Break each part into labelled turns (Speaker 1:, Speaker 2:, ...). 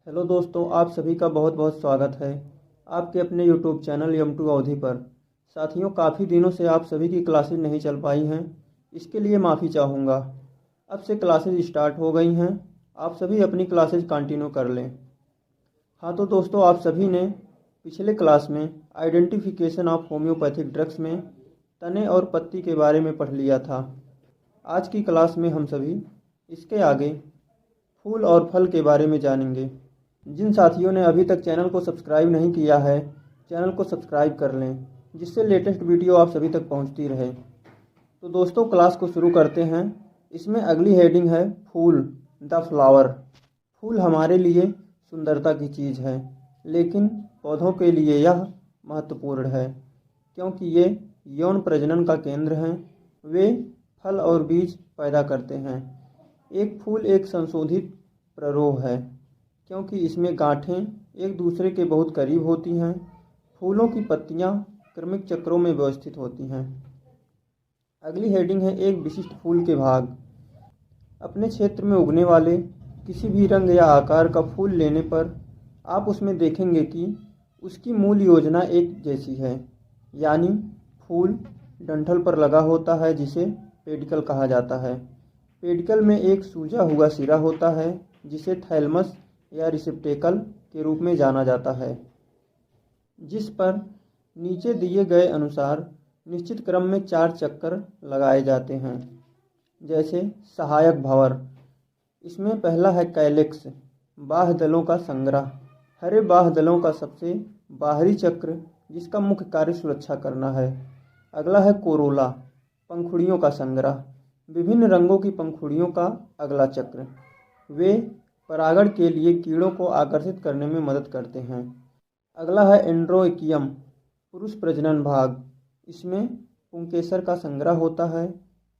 Speaker 1: Hello दोस्तों, आप सभी का बहुत बहुत स्वागत है आपके अपने यूट्यूब चैनल M2 अवधि पर। साथियों, काफ़ी दिनों से आप सभी की क्लासेज नहीं चल पाई हैं, इसके लिए माफ़ी चाहूँगा। अब से क्लासेज स्टार्ट हो गई हैं, आप सभी अपनी क्लासेज कंटिन्यू कर लें। हाँ तो दोस्तों, आप सभी ने पिछले क्लास में आइडेंटिफिकेशन ऑफ होम्योपैथिक ड्रग्स में तने और पत्ती के बारे में पढ़ लिया था। आज की क्लास में हम सभी इसके आगे फूल और फल के बारे में जानेंगे। जिन साथियों ने अभी तक चैनल को सब्सक्राइब नहीं किया है, चैनल को सब्सक्राइब कर लें, जिससे लेटेस्ट वीडियो आप सभी तक पहुंचती रहे। तो दोस्तों, क्लास को शुरू करते हैं। इसमें अगली हेडिंग है फूल, द फ्लावर। फूल हमारे लिए सुंदरता की चीज़ है, लेकिन पौधों के लिए यह महत्वपूर्ण है क्योंकि ये यौन प्रजनन का केंद्र हैं। वे फल और बीज पैदा करते हैं। एक फूल एक संशोधित प्ररोह है क्योंकि इसमें गांठें एक दूसरे के बहुत करीब होती हैं। फूलों की पत्तियां क्रमिक चक्रों में व्यवस्थित होती हैं। अगली हेडिंग है एक विशिष्ट फूल के भाग। अपने क्षेत्र में उगने वाले किसी भी रंग या आकार का फूल लेने पर आप उसमें देखेंगे कि उसकी मूल योजना एक जैसी है, यानी फूल डंठल पर लगा होता है जिसे पेडिकल कहा जाता है। पेडिकल में एक सूजा हुआ सिरा होता है जिसे थैलमस या रिसेप्टेकल के रूप में जाना जाता है, जिस पर नीचे दिए गए अनुसार निश्चित क्रम में 4 चक्कर लगाए जाते हैं। जैसे सहायक भंवर, इसमें पहला है कैलेक्स, बाह्य दलों का संग्रह। हरे बाह्य दलों का सबसे बाहरी चक्र जिसका मुख्य कार्य सुरक्षा करना है। अगला है कोरोला, पंखुड़ियों का संग्रह। विभिन्न रंगों की पंखुड़ियों का अगला चक्र। वे परागण के लिए कीड़ों को आकर्षित करने में मदद करते हैं। अगला है एंड्रोइकियम, पुरुष प्रजनन भाग। इसमें पुंकेसर का संग्रह होता है।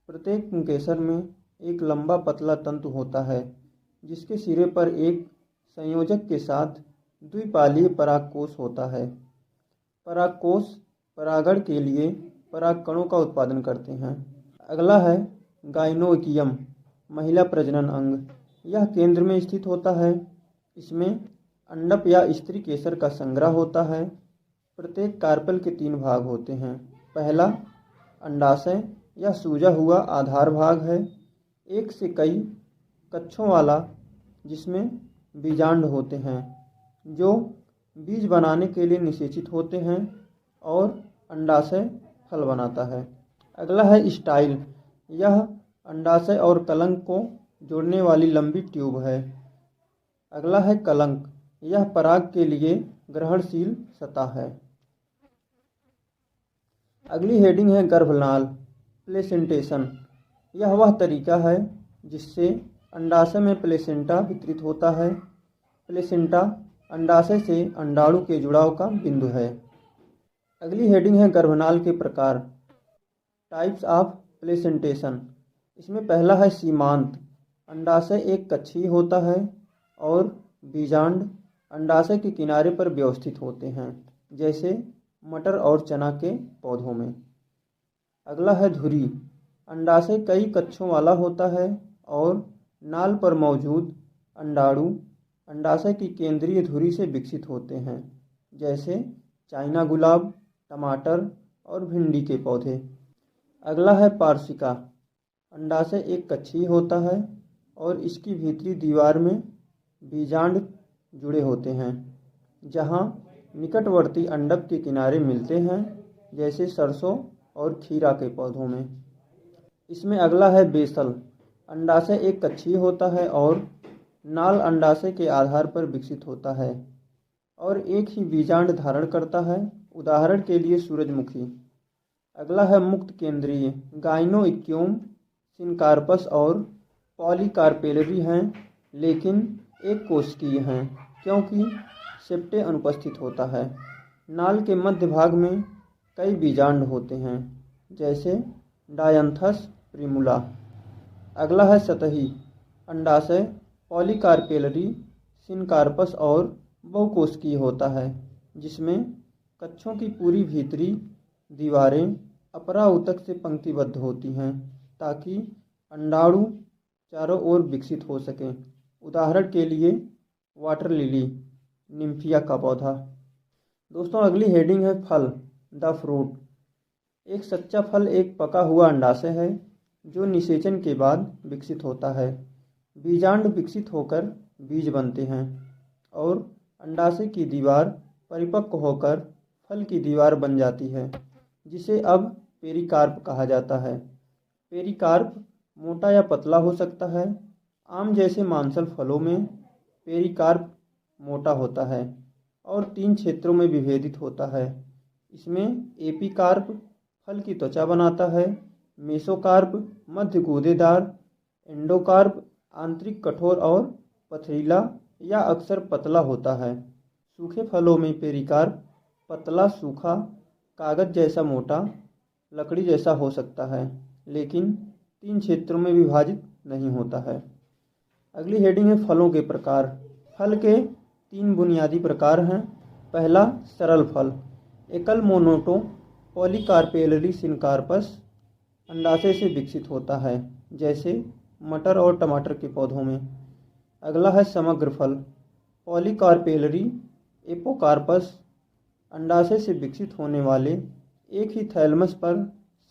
Speaker 1: प्रत्येक पुंकेसर में एक लंबा पतला तंतु होता है जिसके सिरे पर एक संयोजक के साथ द्विपालीय परागकोश होता है। परागकोश परागण के लिए परागकणों का उत्पादन करते हैं। अगला है गाइनोइकियम, महिला प्रजनन अंग। यह केंद्र में स्थित होता है। इसमें अंडप या स्त्री केसर का संग्रह होता है। प्रत्येक कार्पेल के 3 भाग होते हैं। पहला अंडाशय या सूजा हुआ आधार भाग है, एक से कई कक्षों वाला, जिसमें बीजांड होते हैं जो बीज बनाने के लिए निषेचित होते हैं, और अंडाशय फल बनाता है। अगला है स्टाइल, यह अंडाशय और कलंक को जोड़ने वाली लंबी ट्यूब है। अगला है कलंक, यह पराग के लिए ग्रहणशील सतह है। अगली हेडिंग है गर्भनाल, प्लेसेंटेशन। यह वह तरीका है जिससे अंडाशय में प्लेसेंटा वितरित होता है। प्लेसेंटा अंडाशय से अंडाणु के जुड़ाव का बिंदु है। अगली हेडिंग है गर्भनाल के प्रकार, टाइप्स ऑफ प्लेसेंटेशन। इसमें पहला है सीमांत। अंडाशय एक कक्षीय होता है और बीजांड अंडाशय के किनारे पर व्यवस्थित होते हैं, जैसे मटर और चना के पौधों में। अगला है धुरी। अंडाशय कई कक्षों वाला होता है और नाल पर मौजूद अंडाणु अंडाशय की केंद्रीय धुरी से विकसित होते हैं, जैसे चाइना गुलाब, टमाटर और भिंडी के पौधे। अगला है पार्शिका। अंडाशय एक कक्षीय होता है और इसकी भीतरी दीवार में बीजांड जुड़े होते हैं, जहां निकटवर्ती अंडक के किनारे मिलते हैं, जैसे सरसों और खीरा के पौधों में। इसमें अगला है बेसल। अंडाशय एक कक्षीय होता है और नाल अंडाशय के आधार पर विकसित होता है और एक ही बीजांड धारण करता है, उदाहरण के लिए सूरजमुखी। अगला है मुक्त केंद्रीय। गाइनोइक्योम, सिनकार्पस और पॉलीकार्पेलरी हैं, लेकिन एक कोशिकीय हैं क्योंकि सेप्टे अनुपस्थित होता है। नाल के मध्य भाग में कई बीजांड होते हैं, जैसे डायंथस प्रिमुला। अगला है सतही। अंडाशय पॉलीकार्पेलरी, सिनकार्पस और बहुकोशिकीय होता है, जिसमें कक्षों की पूरी भीतरी दीवारें अपराऊतक से पंक्तिबद्ध होती हैं ताकि अंडाणु चारों ओर विकसित हो सकें। उदाहरण के लिए वाटर लिली, निम्फिया का पौधा। दोस्तों अगली हेडिंग है फल, द फ्रूट। एक सच्चा फल एक पका हुआ अंडाशय है जो निषेचन के बाद विकसित होता है। बीजांड विकसित होकर बीज बनते हैं और अंडाशय की दीवार परिपक्व होकर फल की दीवार बन जाती है, जिसे अब पेरिकार्प कहा जाता है। पेरिकार्प मोटा या पतला हो सकता है। आम जैसे मांसल फलों में पेरिकार्प मोटा होता है और 3 क्षेत्रों में विभेदित होता है। इसमें एपिकार्प फल की त्वचा बनाता है, मेसोकार्प मध्य गूदेदार, एंडोकार्प आंतरिक कठोर और पथरीला या अक्सर पतला होता है। सूखे फलों में पेरिकार्प पतला सूखा कागज जैसा मोटा लकड़ी जैसा हो सकता है, लेकिन 3 क्षेत्रों में विभाजित नहीं होता है। अगली हेडिंग है फलों के प्रकार। फल के 3 बुनियादी प्रकार हैं। पहला सरल फल, एकल मोनोटो पॉलीकार्पेलरी सिनकार्पस अंडाशय से विकसित होता है, जैसे मटर और टमाटर के पौधों में। अगला है समग्र फल, पॉलीकार्पेलरी एपोकार्पस अंडाशय से विकसित होने वाले एक ही थैलमस पर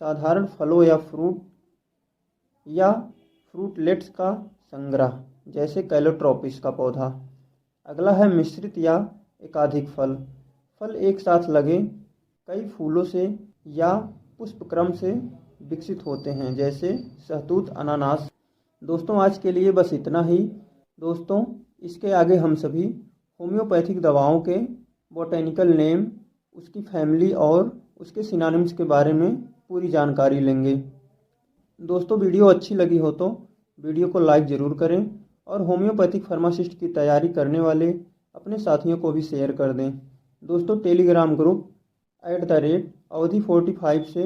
Speaker 1: साधारण फलों या फ्रूटलेट्स का संग्रह, जैसे कैलोट्रोपिस का पौधा। अगला है मिश्रित या एकाधिक फल, फल एक साथ लगे कई फूलों से या पुष्पक्रम से विकसित होते हैं, जैसे शहतूत अनानास। दोस्तों आज के लिए बस इतना ही। दोस्तों इसके आगे हम सभी होम्योपैथिक दवाओं के बॉटेनिकल नेम, उसकी फैमिली और उसके सिनोनिम्स के बारे में पूरी जानकारी लेंगे। दोस्तों वीडियो अच्छी लगी हो तो वीडियो को लाइक ज़रूर करें और होम्योपैथिक फार्मासिस्ट की तैयारी करने वाले अपने साथियों को भी शेयर कर दें। दोस्तों टेलीग्राम ग्रुप @Avodhi45 से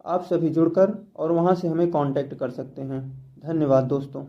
Speaker 1: आप सभी जुड़कर और वहां से हमें कांटेक्ट कर सकते हैं। धन्यवाद दोस्तों।